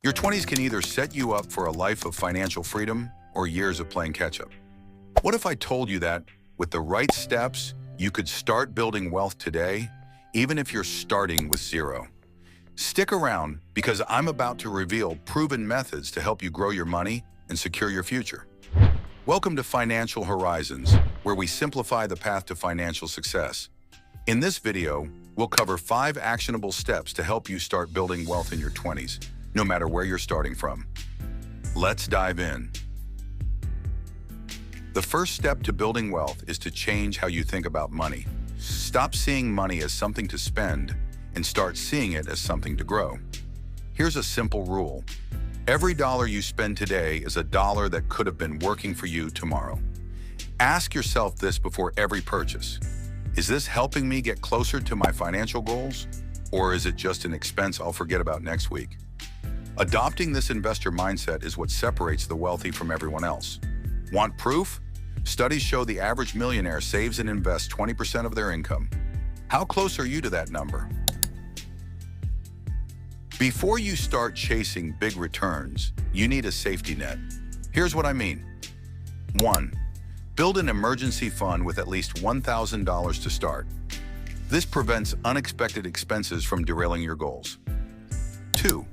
Your 20s can either set you up for a life of financial freedom or years of playing catch-up. What if I told you that, with the right steps, you could start building wealth today, even if you're starting with zero? Stick around, because I'm about to reveal proven methods to help you grow your money and secure your future. Welcome to Financial Horizons, where we simplify the path to financial success. In this video, we'll cover 5 actionable steps to help you start building wealth in your 20s, no matter where you're starting from. Let's dive in. The first step to building wealth is to change how you think about money. Stop seeing money as something to spend and start seeing it as something to grow. Here's a simple rule. Every dollar you spend today is a dollar that could have been working for you tomorrow. Ask yourself this before every purchase. Is this helping me get closer to my financial goals? Or is it just an expense I'll forget about next week? Adopting this investor mindset is what separates the wealthy from everyone else. Want proof? Studies show the average millionaire saves and invests 20% of their income. How close are you to that number? Before you start chasing big returns, you need a safety net. Here's what I mean. 1. Build an emergency fund with at least $1,000 to start. This prevents unexpected expenses from derailing your goals. 2.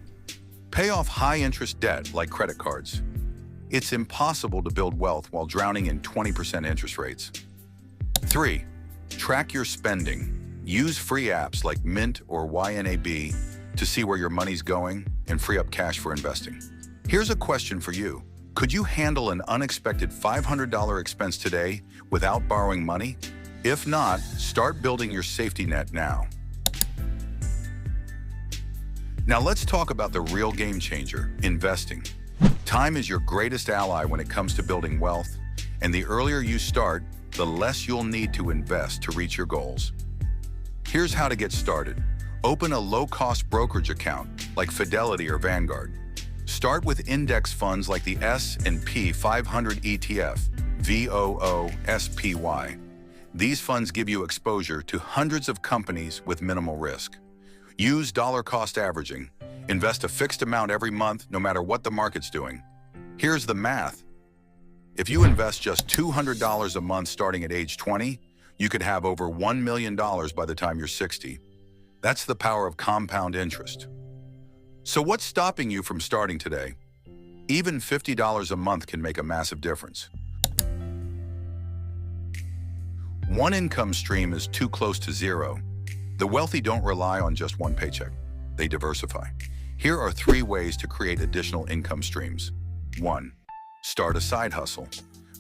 Pay off high-interest debt like credit cards. It's impossible to build wealth while drowning in 20% interest rates. 3. Track your spending. Use free apps like Mint or YNAB to see where your money's going and free up cash for investing. Here's a question for you. Could you handle an unexpected $500 expense today without borrowing money? If not, start building your safety net now. Now let's talk about the real game changer, investing. Time is your greatest ally when it comes to building wealth, and the earlier you start, the less you'll need to invest to reach your goals. Here's how to get started. Open a low-cost brokerage account like Fidelity or Vanguard. Start with index funds like the S&P 500 ETF, VOOSPY. These funds give you exposure to hundreds of companies with minimal risk. Use dollar-cost averaging. Invest a fixed amount every month, no matter what the market's doing. Here's the math. If you invest just $200 a month starting at age 20, you could have over $1 million by the time you're 60. That's the power of compound interest. So what's stopping you from starting today? Even $50 a month can make a massive difference. One income stream is too close to zero. The wealthy don't rely on just one paycheck. They diversify. Here are 3 ways to create additional income streams. 1. Start a side hustle.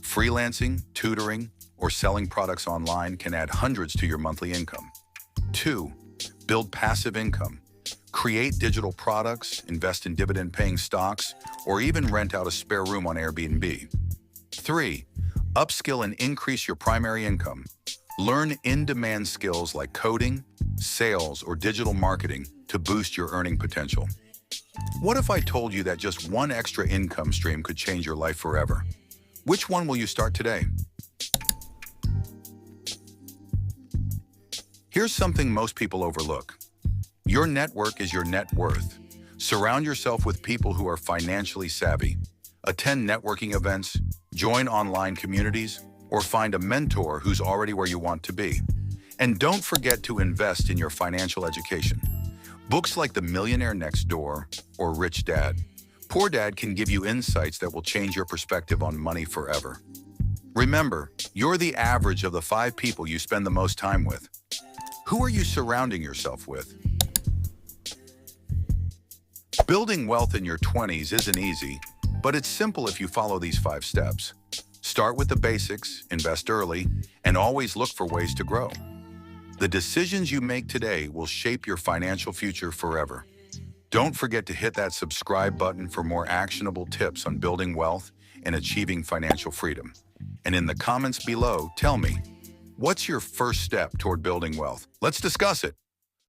Freelancing, tutoring, or selling products online can add hundreds to your monthly income. 2. Build passive income. Create digital products, invest in dividend-paying stocks, or even rent out a spare room on Airbnb. 3. Upskill and increase your primary income. Learn in-demand skills like coding, sales, or digital marketing to boost your earning potential. What if I told you that just one extra income stream could change your life forever? Which one will you start today? Here's something most people overlook. Your network is your net worth. Surround yourself with people who are financially savvy. Attend networking events, join online communities, or find a mentor who's already where you want to be. And don't forget to invest in your financial education. Books like The Millionaire Next Door or Rich Dad, Poor Dad can give you insights that will change your perspective on money forever. Remember, you're the average of the 5 people you spend the most time with. Who are you surrounding yourself with? Building wealth in your 20s isn't easy, but it's simple if you follow these 5 steps. Start with the basics, invest early, and always look for ways to grow. The decisions you make today will shape your financial future forever. Don't forget to hit that subscribe button for more actionable tips on building wealth and achieving financial freedom. And in the comments below, tell me, what's your first step toward building wealth? Let's discuss it.